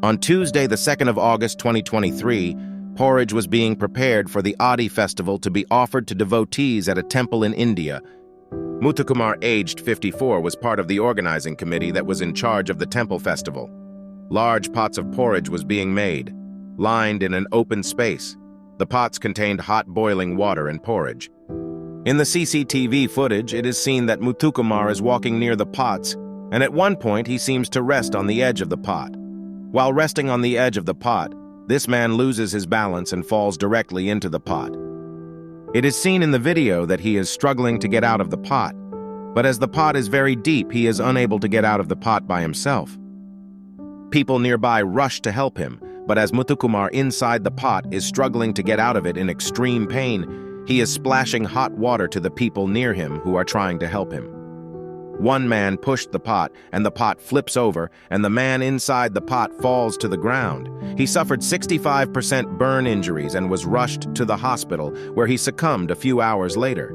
On Tuesday, the 2nd of August 2023, porridge was being prepared for the Adi festival to be offered to devotees at a temple in India. Muthukumar, aged 54, was part of the organizing committee that was in charge of the temple festival. Large pots of porridge was being made, lined in an open space. The pots contained hot boiling water and porridge. In the CCTV footage, it is seen that Muthukumar is walking near the pots, and at one point he seems to rest on the edge of the pot. While resting on the edge of the pot, this man loses his balance and falls directly into the pot. It is seen in the video that he is struggling to get out of the pot, but as the pot is very deep, he is unable to get out of the pot by himself. People nearby rush to help him, but as Muthukumar inside the pot is struggling to get out of it in extreme pain, he is splashing hot water to the people near him who are trying to help him. One man pushed the pot, and the pot flips over, and the man inside the pot falls to the ground. He suffered 65% burn injuries and was rushed to the hospital, where he succumbed a few hours later.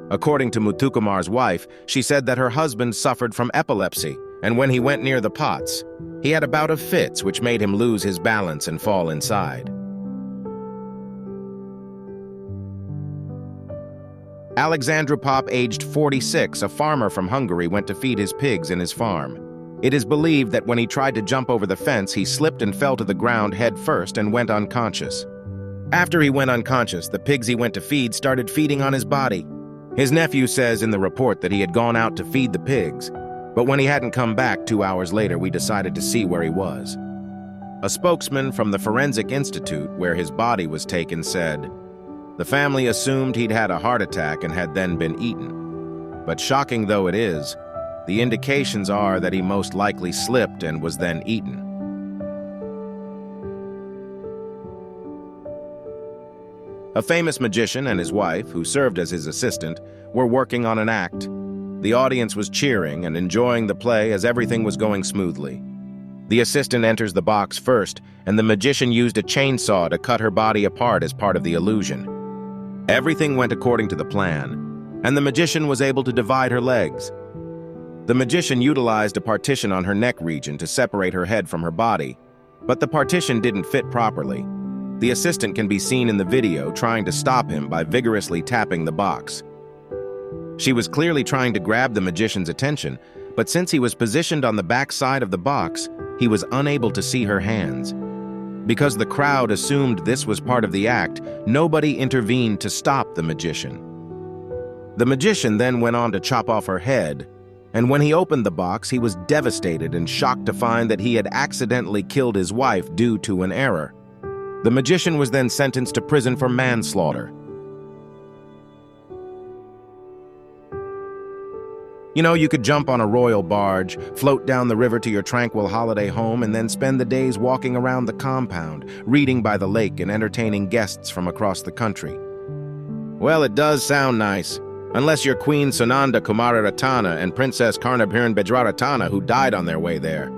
According to Muthukumar's wife, she said that her husband suffered from epilepsy, and when he went near the pots, he had a bout of fits which made him lose his balance and fall inside. Alexandru Pop, aged 46, a farmer from Hungary, went to feed his pigs in his farm. It is believed that when he tried to jump over the fence, he slipped and fell to the ground head first and went unconscious. After he went unconscious, the pigs he went to feed started feeding on his body. His nephew says in the report that he had gone out to feed the pigs, but when he hadn't come back 2 hours later, we decided to see where he was. A spokesman from the Forensic Institute, where his body was taken, said, "The family assumed he'd had a heart attack and had then been eaten. But shocking though it is, the indications are that he most likely slipped and was then eaten." A famous magician and his wife, who served as his assistant, were working on an act. The audience was cheering and enjoying the play as everything was going smoothly. The assistant enters the box first, and the magician used a chainsaw to cut her body apart as part of the illusion. Everything went according to the plan, and the magician was able to divide her legs. The magician utilized a partition on her neck region to separate her head from her body, but the partition didn't fit properly. The assistant can be seen in the video trying to stop him by vigorously tapping the box. She was clearly trying to grab the magician's attention, but since he was positioned on the back side of the box, he was unable to see her hands. Because the crowd assumed this was part of the act, nobody intervened to stop the magician. The magician then went on to chop off her head, and when he opened the box, he was devastated and shocked to find that he had accidentally killed his wife due to an error. The magician was then sentenced to prison for manslaughter. You know, you could jump on a royal barge, float down the river to your tranquil holiday home, and then spend the days walking around the compound, reading by the lake and entertaining guests from across the country. Well, it does sound nice, unless you're Queen Sunanda Kumararatana and Princess Karnabhiran Bedraratana, who died on their way there.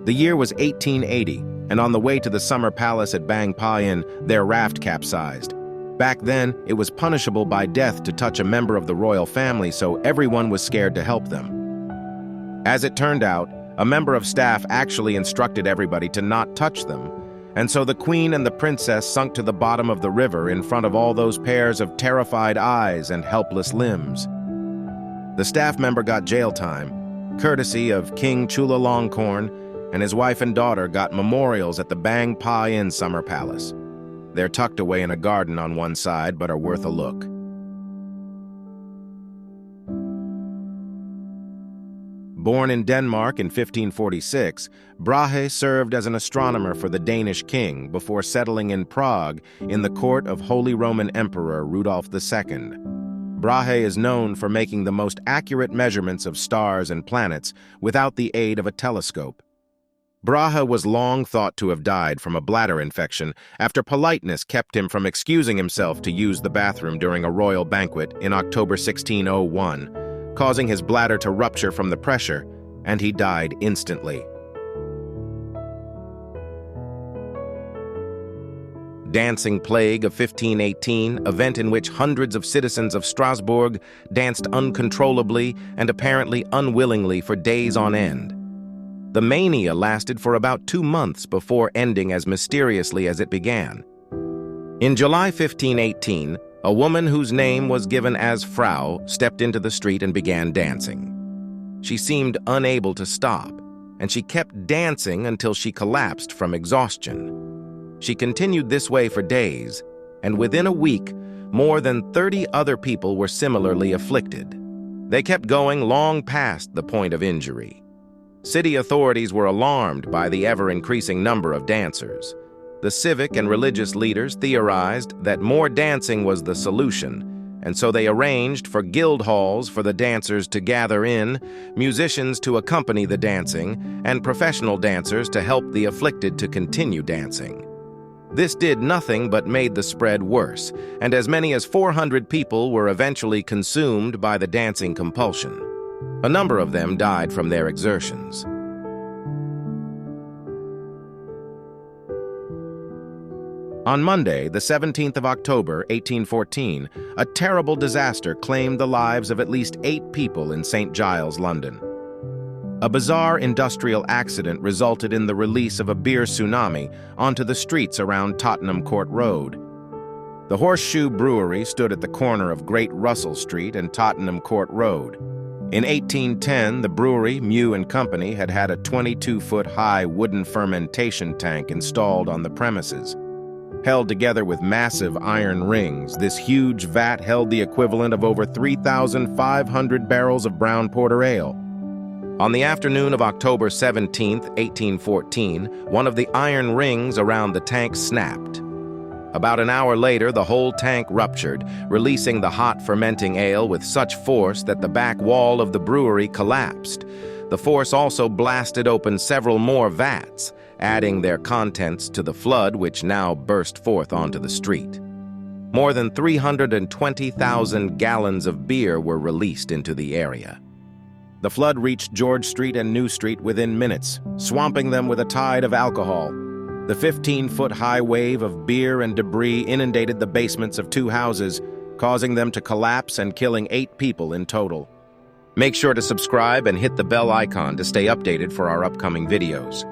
The year was 1880, and on the way to the summer palace at Bang Payan, their raft capsized. Back then, it was punishable by death to touch a member of the royal family, so everyone was scared to help them. As it turned out, a member of staff actually instructed everybody to not touch them, and so the queen and the princess sunk to the bottom of the river in front of all those pairs of terrified eyes and helpless limbs. The staff member got jail time, courtesy of King Chulalongkorn, and his wife and daughter got memorials at the Bang Pa-in Summer Palace. They're tucked away in a garden on one side, but are worth a look. Born in Denmark in 1546, Brahe served as an astronomer for the Danish king before settling in Prague in the court of Holy Roman Emperor Rudolf II. Brahe is known for making the most accurate measurements of stars and planets without the aid of a telescope. Brahe was long thought to have died from a bladder infection after politeness kept him from excusing himself to use the bathroom during a royal banquet in October 1601, causing his bladder to rupture from the pressure, and he died instantly. Dancing Plague of 1518, event in which hundreds of citizens of Strasbourg danced uncontrollably and apparently unwillingly for days on end. The mania lasted for about 2 months before ending as mysteriously as it began. In July 1518, a woman whose name was given as Frau stepped into the street and began dancing. She seemed unable to stop, and she kept dancing until she collapsed from exhaustion. She continued this way for days, and within a week, more than 30 other people were similarly afflicted. They kept going long past the point of injury. City authorities were alarmed by the ever-increasing number of dancers. The civic and religious leaders theorized that more dancing was the solution, and so they arranged for guild halls for the dancers to gather in, musicians to accompany the dancing, and professional dancers to help the afflicted to continue dancing. This did nothing but made the spread worse, and as many as 400 people were eventually consumed by the dancing compulsion. A number of them died from their exertions. On Monday, the 17th of October, 1814, a terrible disaster claimed the lives of at least 8 people in St. Giles, London. A bizarre industrial accident resulted in the release of a beer tsunami onto the streets around Tottenham Court Road. The Horseshoe Brewery stood at the corner of Great Russell Street and Tottenham Court Road. In 1810, the brewery, Mew & Company, had had a 22-foot-high wooden fermentation tank installed on the premises. Held together with massive iron rings, this huge vat held the equivalent of over 3,500 barrels of brown porter ale. On the afternoon of October 17, 1814, one of the iron rings around the tank snapped. About an hour later, the whole tank ruptured, releasing the hot fermenting ale with such force that the back wall of the brewery collapsed. The force also blasted open several more vats, adding their contents to the flood which now burst forth onto the street. More than 320,000 gallons of beer were released into the area. The flood reached George Street and New Street within minutes, swamping them with a tide of alcohol. The 15-foot-high wave of beer and debris inundated the basements of 2 houses, causing them to collapse and killing 8 people in total. Make sure to subscribe and hit the bell icon to stay updated for our upcoming videos.